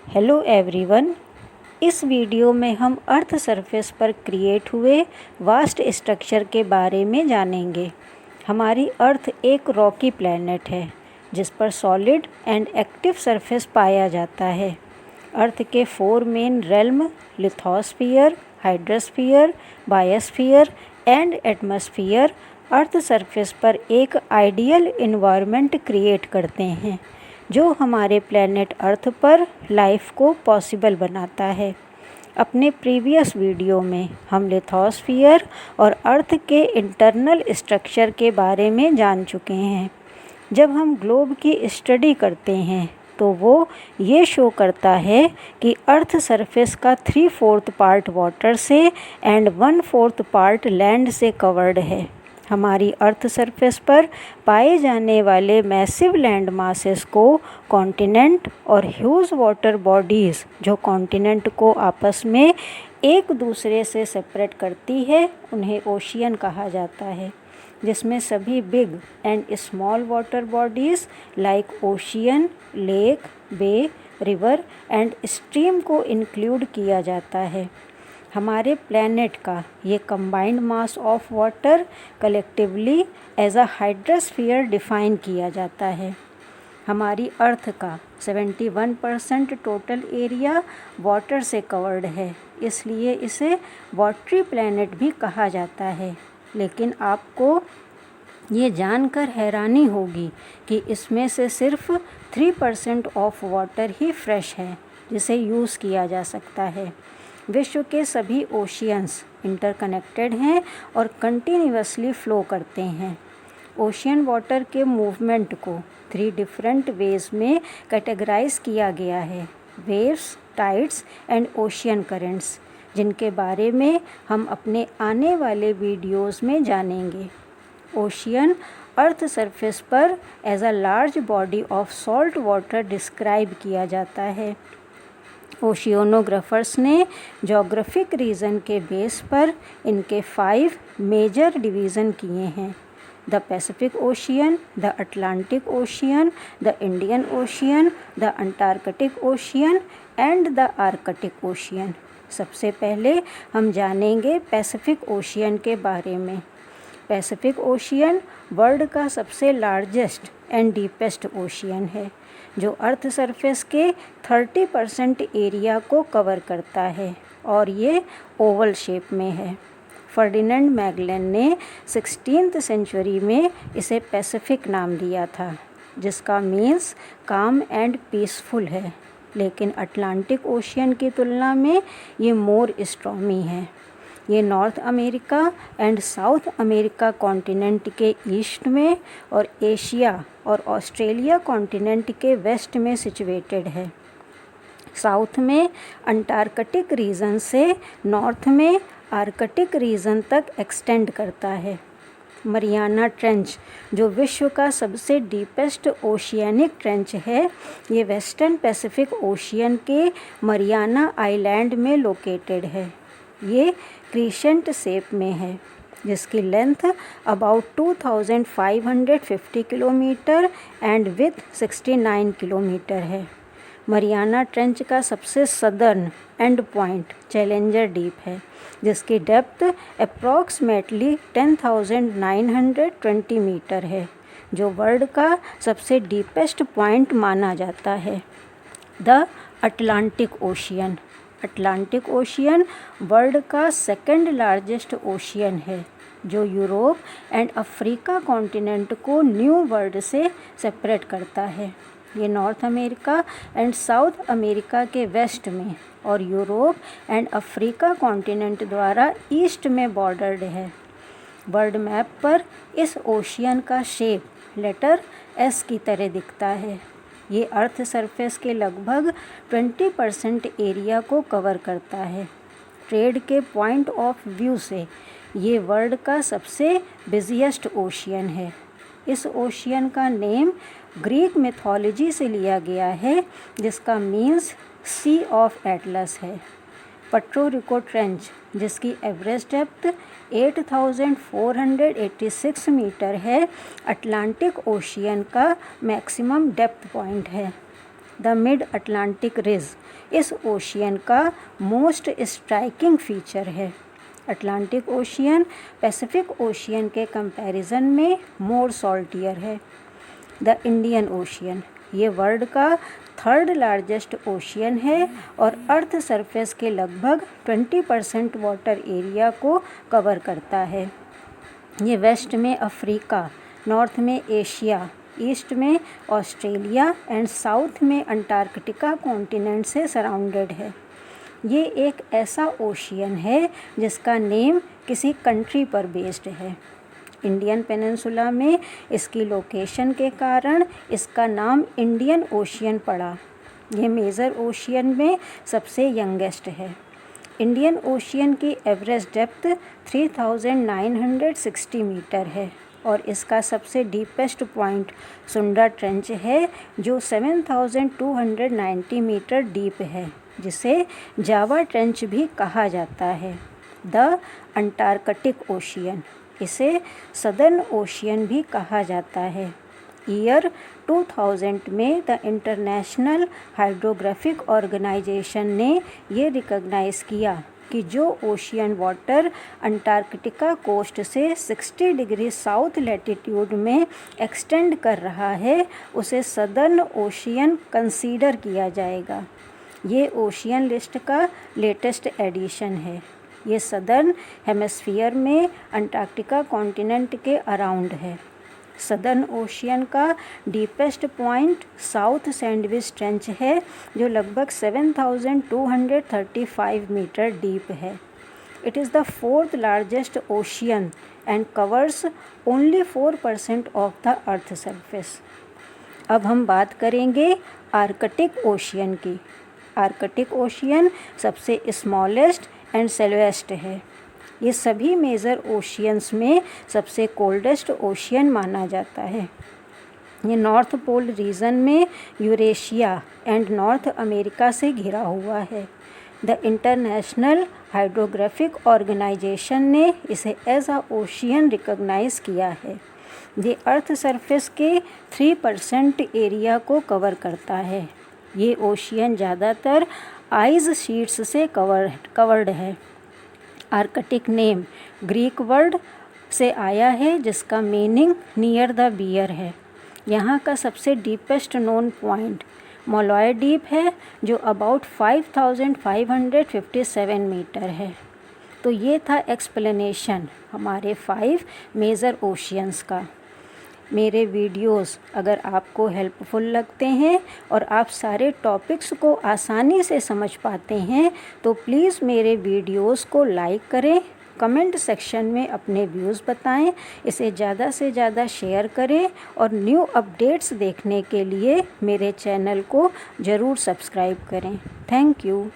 Hello everyone. इस video में हम अर्थ सरफेस पर क्रिएट हुए वास्ट स्ट्रक्चर के बारे में जानेंगे। हमारी अर्थ एक रॉकी प्लैनेट है जिस पर सॉलिड एंड एक्टिव सरफेस पाया जाता है। अर्थ के 4 main realm lithosphere, hydrosphere, biosphere and atmosphere earth surface पर एक आइडियल इन्वायरमेंट क्रिएट करते हैं जो हमारे प्लैनेट अर्थ पर लाइफ को पॉसिबल बनाता है। अपने प्रीवियस वीडियो में हम लिथोस्फीयर और अर्थ के इंटरनल स्ट्रक्चर के बारे में जान चुके हैं। जब हम ग्लोब की स्टडी करते हैं तो वो ये शो करता है कि अर्थ सरफेस का 3/4 पार्ट वाटर से एंड 1/4 पार्ट लैंड से कवर्ड है। हमारी अर्थ सरफेस पर पाए जाने वाले मैसिव लैंड मासेस को कॉन्टिनेंट और ह्यूज वाटर बॉडीज़ जो कॉन्टिनेंट को आपस में एक दूसरे से सेपरेट करती है उन्हें ओशियन कहा जाता है, जिसमें सभी big and small water bodies like ocean, lake, bay, river and stream को इंक्लूड किया जाता है। हमारे प्लैनेट का ये combined mass of water collectively as a hydrosphere define किया जाता है। हमारी अर्थ का 71% टोटल एरिया वाटर से कवर्ड है, इसलिए इसे वाटरी प्लैनेट भी कहा जाता है। लेकिन आपको ये जानकर हैरानी होगी कि इसमें से सिर्फ 3% ऑफ वाटर ही फ्रेश है जिसे यूज़ किया जा सकता है। विश्व के सभी ओशियंस इंटरकनेक्टेड हैं और कंटिन्यूअसली फ्लो करते हैं। ओशियन वाटर के मूवमेंट को 3 डिफरेंट वेज में कैटेगराइज किया गया है: waves, tides and ocean currents, जिनके बारे में हम अपने आने वाले वीडियोस में जानेंगे। ओशियन अर्थ सरफेस पर as a large body of salt water describe किया जाता है। ओशियोनोग्राफर्स ने जोग्राफिक रीजन के बेस पर इनके 5 मेजर डिवीज़न किए हैं: the Pacific ocean, the Atlantic ocean, the Indian ocean, the Antarctic ocean and the Arctic ocean. सबसे पहले हम जानेंगे पैसिफिक ओशियन के बारे में। पैसिफिक ओशियन वर्ल्ड का सबसे लार्जेस्ट एंड डीपेस्ट ओशियन है जो अर्थ सरफेस के 30% एरिया को कवर करता है और ये ओवल शेप में है। फर्डिनेंड मैगेलन ने 16th सेंचुरी में इसे पैसिफिक नाम दिया था, जिसका मीन्स काम एंड पीसफुल है। लेकिन अटलांटिक ओशियन की तुलना में ये मोर स्टॉर्मी है। ये north America and south America continent के ईस्ट में और एशिया और ऑस्ट्रेलिया कॉन्टिनेंट के वेस्ट में सिचुएटेड है। साउथ में अंटार्कटिक रीजन से नॉर्थ में आर्कटिक रीजन तक एक्सटेंड करता है। मरियाना ट्रेंच, जो विश्व का सबसे डीपेस्ट ओशियनिक ट्रेंच है, ये वेस्टर्न पैसिफिक ओशियन के मरियाना आइलैंड में लोकेटेड है। ये क्रीसेंट शेप में है जिसकी length about 2550 kilometre and with 69 kilometre है। मरियाना ट्रेंच का सबसे southern and point challenger deep है जिसकी डेप्थ अप्रॉक्सीमेटली 10,920 मीटर है, जो वर्ल्ड का सबसे डीपेस्ट पॉइंट माना जाता है। The Atlantic ocean. Atlantic ocean world का सेकंड लार्जेस्ट ओशियन है जो यूरोप एंड अफ्रीका कॉन्टिनेंट को न्यू वर्ल्ड से सेपरेट करता है। ये north America and south America के वेस्ट में और यूरोप एंड अफ्रीका कॉन्टिनेंट द्वारा ईस्ट में बॉर्डर्ड है। वर्ल्ड मैप पर इस ओशियन का शेप लेटर एस की तरह दिखता है। ये अर्थ सरफेस के लगभग 20% एरिया को कवर करता है। ट्रेड के पॉइंट ऑफ व्यू से ये वर्ल्ड का सबसे बिजिएस्ट ओशियन है। इस ओशियन का नेम ग्रीक मिथोलॉजी से लिया गया है जिसका मीन्स सी ऑफ एटलस है। पट्रो रिको ट्रेंच, जिसकी एवरेज डेप्थ 8,486 मीटर है, अटलांटिक ओशियन का मैक्सिमम डेप्थ पॉइंट है। द मिड अटलांटिक रिज इस ओशियन का मोस्ट स्ट्राइकिंग फीचर है। अटलांटिक ओशियन पैसिफिक ओशियन के कंपैरिजन में मोर सॉल्टियर है। द इंडियन ओशियन ये वर्ल्ड का थर्ड लार्जेस्ट ओशियन है और अर्थ सरफेस के लगभग 20% वाटर एरिया को कवर करता है। ये वेस्ट में अफ्रीका, नॉर्थ में एशिया, ईस्ट में ऑस्ट्रेलिया एंड साउथ में अंटार्कटिका कॉन्टिनेंट से सराउंडेड है। ये एक ऐसा ओशियन है जिसका नेम किसी कंट्री पर बेस्ड है। इंडियन पेनिनसुला में इसकी लोकेशन के कारण इसका नाम इंडियन ओशियन पड़ा। ये मेजर ओशियन में सबसे यंगेस्ट है। इंडियन ओशियन की एवरेज डेप्थ 3960 मीटर है और इसका सबसे डीपेस्ट पॉइंट सुंडा ट्रेंच है जो 7290 मीटर डीप है, जिसे जावा ट्रेंच भी कहा जाता है। द अंटार्कटिक ओशियन इसे सदर्न ओशियन भी कहा जाता है। ईयर 2000 में द इंटरनेशनल हाइड्रोग्राफिक ऑर्गेनाइजेशन ने ये रिकॉग्नाइज़ किया कि जो ओशियन वाटर अंटार्कटिका कोस्ट से 60 डिग्री साउथ लैटिट्यूड में एक्सटेंड कर रहा है उसे सदर्न ओशियन कंसीडर किया जाएगा। ये ओशियन लिस्ट का लेटेस्ट एडिशन है। ये सदर्न हेमिस्फीयर में अंटार्कटिका कॉन्टिनेंट के अराउंड है। सदर्न ओशियन का deepest point south sandwich trench है जो लगभग 7235 मीटर डीप है। It is the fourth largest ocean and covers only 4% of the earth surface. अब हम बात करेंगे आर्कटिक ओशियन की। आर्कटिक ओशियन सबसे स्मॉलेस्ट एंड सेलोएस्ट है। ये सभी मेजर ओशियंस में सबसे कोल्डेस्ट ओशियन माना जाता है। ये नॉर्थ पोल रीजन में यूरेशिया एंड नॉर्थ अमेरिका से घिरा हुआ है। द इंटरनेशनल हाइड्रोग्राफिक ऑर्गेनाइजेशन ने इसे एज अ ओशियन रिकॉग्नाइज किया है। ये अर्थ सरफेस के 3% एरिया को कवर करता है। ये ओशियन ज़्यादातर आइस शीट्स से कवर्ड है। आर्कटिक नेम ग्रीक वर्ड से आया है जिसका मीनिंग नियर द बियर है। यहाँ का सबसे deepest known point Molloy deep है जो अबाउट 5557 मीटर है। तो ये था एक्सप्लेनेशन हमारे 5 मेजर ओशियंस का। मेरे वीडियोस अगर आपको हेल्पफुल लगते हैं और आप सारे टॉपिक्स को आसानी से समझ पाते हैं तो प्लीज़ मेरे वीडियोस को लाइक करें, कमेंट सेक्शन में अपने व्यूज़ बताएं, इसे ज़्यादा से ज़्यादा शेयर करें और न्यू अपडेट्स देखने के लिए मेरे चैनल को ज़रूर सब्सक्राइब करें। Thank you.